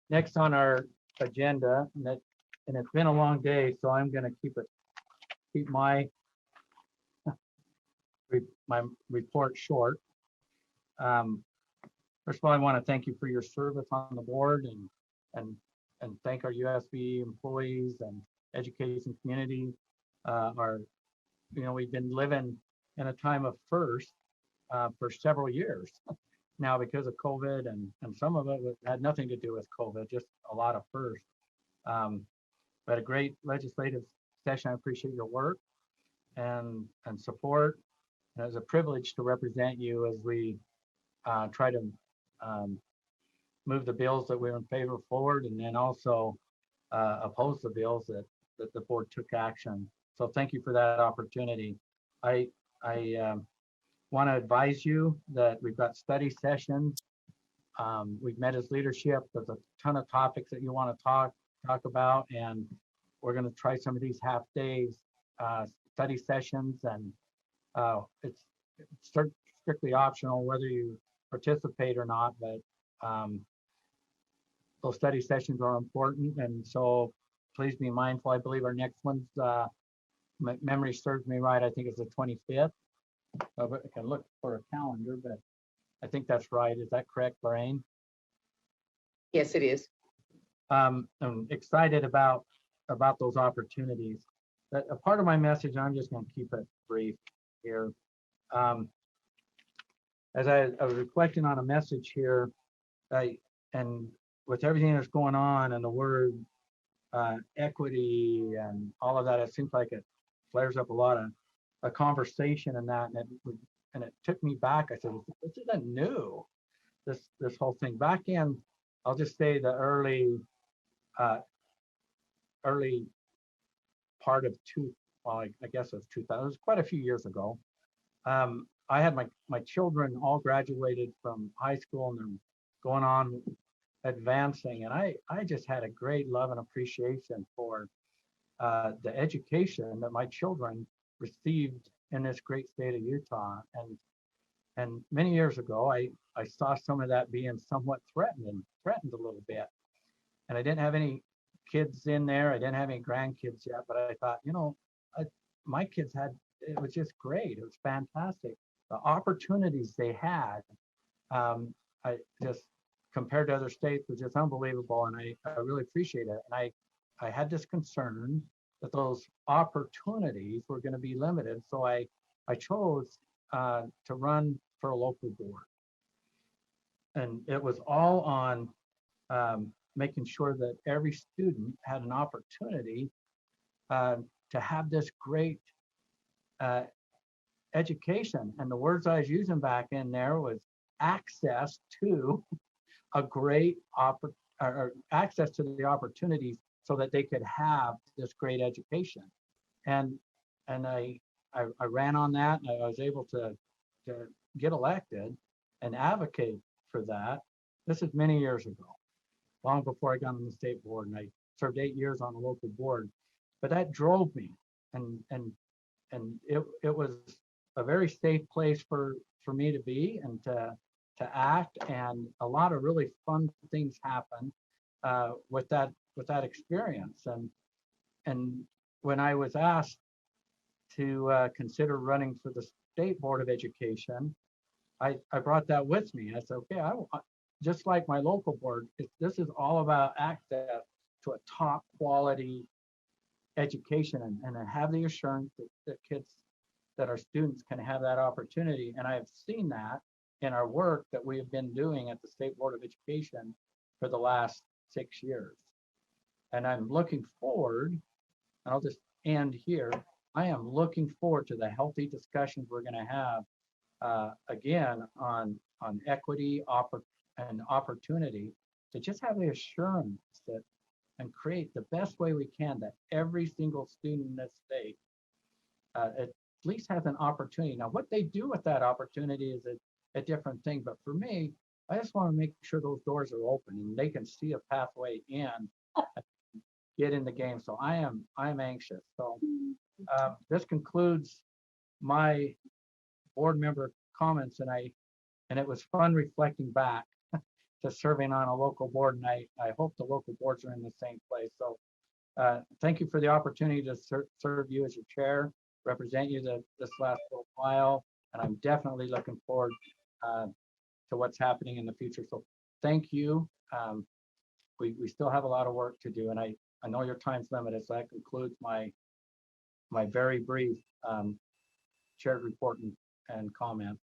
Next on our agenda, and it's been a long day, so I'm going to keep my report short. Um, First of all, I want to thank you for your service on the board and and thank our USB employees and education community. Our we've been living in a time of first for several years now because of COVID, and some of it had nothing to do with COVID, just a lot of first. Um, but a great legislative session. I appreciate your work and support. And it was a privilege to represent you as we try to um, move the bills that we were in favor forward, and then also oppose the bills that the board took action. So thank you for that opportunity. I want to advise you that we've got study sessions. We've met as leadership. There's a ton of topics that you want to talk about, and we're going to try some of these half days study sessions, and it's strictly optional whether you participate or not, but um, those study sessions are important, and so please be mindful. I believe our next one's, memory serves me right, I think it's the 25th. I can look for a calendar, but I think that's right. Is that correct, Lorraine? Yes, it is. I'm excited about those opportunities. But a part of my message, I'm just going to keep it brief here. Um, as I was reflecting on a message here, and with everything that's going on and the word equity and all of that, it seems like it flares up a lot of a conversation and that, and it took me back. I said, this isn't new. This whole thing back in, I'll just say the uh, early part of well, I guess it was 2000. It was quite a few years ago. I had my children all graduated from high school and they're going on advancing, and I just had a great love and appreciation for the education that my children received in this great state of Utah. And many years ago, I saw some of that being somewhat threatened a little bit. And I didn't have any kids in there. I didn't have any grandkids yet, but I thought, I, my kids it was just great. It was fantastic. The opportunities they had, I just compared to other states was just unbelievable. And I really appreciate it. And I had this concern that those opportunities were going to be limited. So I chose to run for a local board. And it was all on making sure that every student had an opportunity uh, to have this great uh, education. And the words I was using back in there was access to a great or access to the opportunities so that they could have this great education. And and I ran on that, and I was able to get elected and advocate for that. This is many years ago, long before I got on the state board, and I served 8 years on a local board. But that drove me, and it was a very safe place for me to be and to act, and a lot of really fun things happen with that experience. And when I was asked to consider running for the state board of education, I brought that with me. I said, okay, just like my local board, this is all about access to a top quality education, and I have the assurance that kids, that our students can have that opportunity. And I have seen that in our work that we have been doing at the State Board of Education for the last 6 years. And I'm looking forward, and I'll just end here. I am looking forward to the healthy discussions we're going to have again on equity and opportunity, to just have the assurance that and create the best way we can that every single student in this state at least has an opportunity. Now, what they do with that opportunity is a different thing. But for me, I just want to make sure those doors are open and they can see a pathway in, get in the game. So I'm anxious. So this concludes my board member comments, and it was fun reflecting back to serving on a local board, and I hope the local boards are in the same place. So thank you for the opportunity to serve you as your chair, represent you this last little while, and I'm definitely looking forward to what's happening in the future. So thank you. We still have a lot of work to do, and I know your time's limited, so that concludes my very brief shared report and comment.